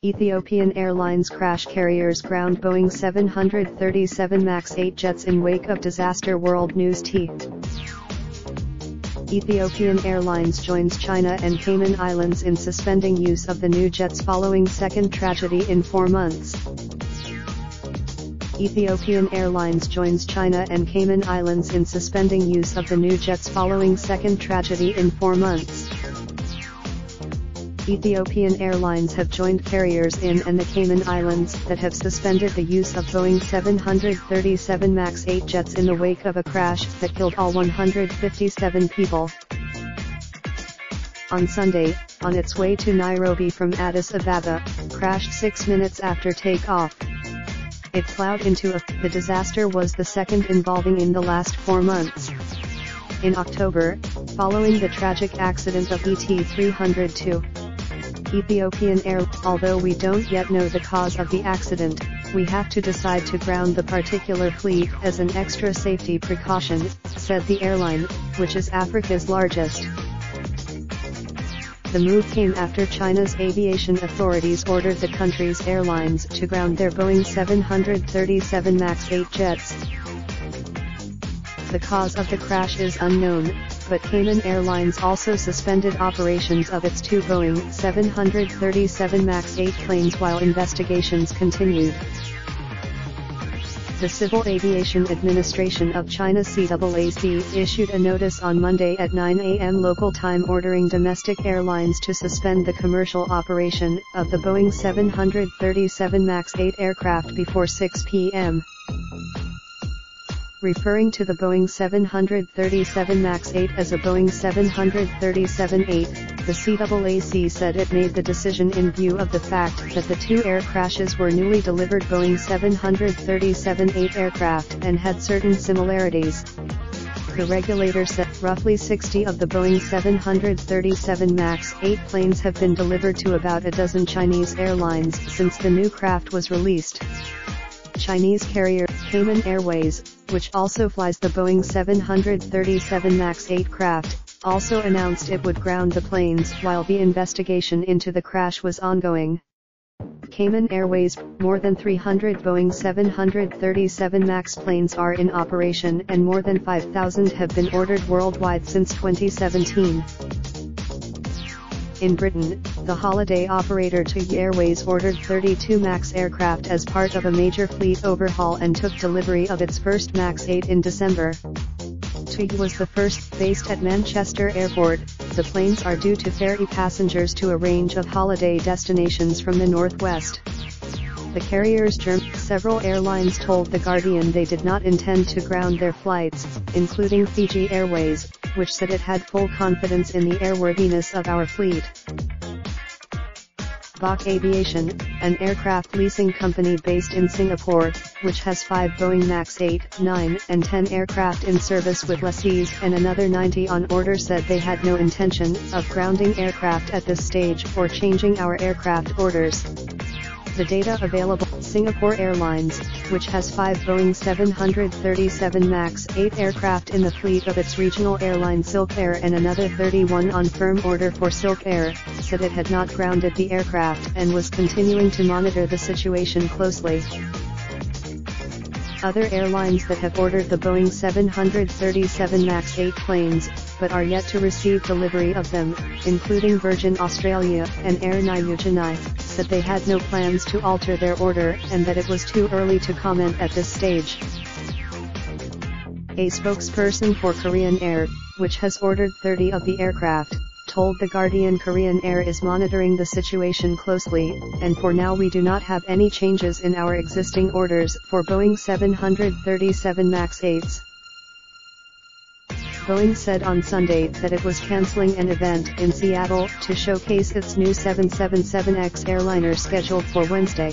Ethiopian Airlines crash carriers ground Boeing 737 MAX 8 jets in wake of disaster. World News T. Ethiopian Airlines joins China and Cayman Islands in suspending use of the new jets following second tragedy in 4 months. Ethiopian Airlines joins China and Cayman Islands in suspending use of the new jets following second tragedy in 4 months. Ethiopian Airlines have joined carriers in and the Cayman Islands that have suspended the use of Boeing 737 MAX 8 jets in the wake of a crash that killed all 157 people. On Sunday, on its way to Nairobi from Addis Ababa, crashed 6 minutes after takeoff. It plowed into the disaster was the second involving in the last 4 months. In October, following the tragic accident of ET-302, Ethiopian Air, although we don't yet know the cause of the accident, we have to decide to ground the particular fleet as an extra safety precaution, said the airline, which is Africa's largest. The move came after China's aviation authorities ordered the country's airlines to ground their Boeing 737 MAX 8 jets. The cause of the crash is unknown, but Cayman Airlines also suspended operations of its 2 Boeing 737 MAX 8 planes while investigations continued. The Civil Aviation Administration of China CAAC issued a notice on Monday at 9 a.m. local time ordering domestic airlines to suspend the commercial operation of the Boeing 737 MAX 8 aircraft before 6 p.m. Referring to the Boeing 737 MAX 8 as a Boeing 737-8, the CAAC said it made the decision in view of the fact that the 2 air crashes were newly delivered Boeing 737-8 aircraft and had certain similarities. The regulator said roughly 60 of the Boeing 737 MAX 8 planes have been delivered to about a dozen Chinese airlines since the new craft was released. Chinese carrier Cayman Airways, which also flies the Boeing 737 MAX 8 craft, also announced it would ground the planes while the investigation into the crash was ongoing. Cayman Airways, more than 300 Boeing 737 MAX planes are in operation and more than 5,000 have been ordered worldwide since 2017. In Britain, the holiday operator TUI Airways ordered 32 MAX aircraft as part of a major fleet overhaul and took delivery of its first MAX 8 in December. TUI was the first, based at Manchester Airport. The planes are due to ferry passengers to a range of holiday destinations from the northwest. The carrier's several airlines told The Guardian they did not intend to ground their flights, including Fiji Airways, which said it had full confidence in the airworthiness of our fleet. Bok Aviation, an aircraft leasing company based in Singapore, which has 5 Boeing MAX 8, 9, and 10 aircraft in service with lessees and another 90 on order, said they had no intention of grounding aircraft at this stage or changing our aircraft orders. The data available, Singapore Airlines, which has 5 Boeing 737 MAX 8 aircraft in the fleet of its regional airline Silk Air and another 31 on firm order for Silk Air, said it had not grounded the aircraft and was continuing to monitor the situation closely. Other airlines that have ordered the Boeing 737 MAX 8 planes, but are yet to receive delivery of them, including Virgin Australia and Air Niugini, said they had no plans to alter their order and that it was too early to comment at this stage. A spokesperson for Korean Air, which has ordered 30 of the aircraft, told The Guardian Korean Air is monitoring the situation closely, and for now we do not have any changes in our existing orders for Boeing 737 MAX 8s. Boeing said on Sunday that it was canceling an event in Seattle to showcase its new 777X airliner scheduled for Wednesday.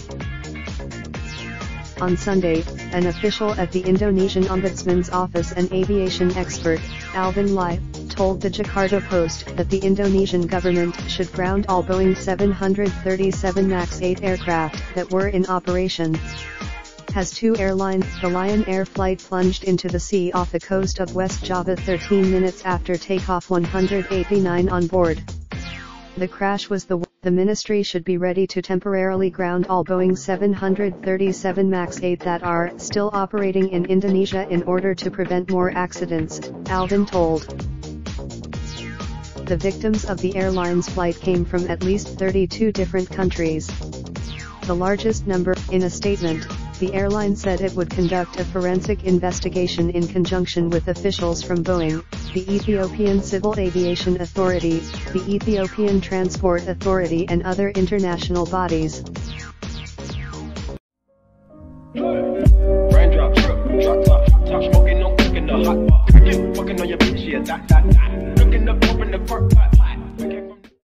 On Sunday, an official at the Indonesian Ombudsman's office and aviation expert, Alvin Lai, told the Jakarta Post that the Indonesian government should ground all Boeing 737 MAX 8 aircraft that were in operation. Has 2 airlines, the Lion Air flight plunged into the sea off the coast of West Java 13 minutes after takeoff, 189 on board. The crash was the the ministry should be ready to temporarily ground all Boeing 737 MAX 8 that are still operating in Indonesia in order to prevent more accidents, Alvin told. The victims of the airline's flight came from at least 32 different countries. The largest number. In a statement, the airline said it would conduct a forensic investigation in conjunction with officials from Boeing, the Ethiopian Civil Aviation Authority, the Ethiopian Transport Authority and other international bodies. Raindrop, drop top, smoking, no cooking the hot pot. Fucking on your bitch, yeah, that. Looking up, open the park, pot.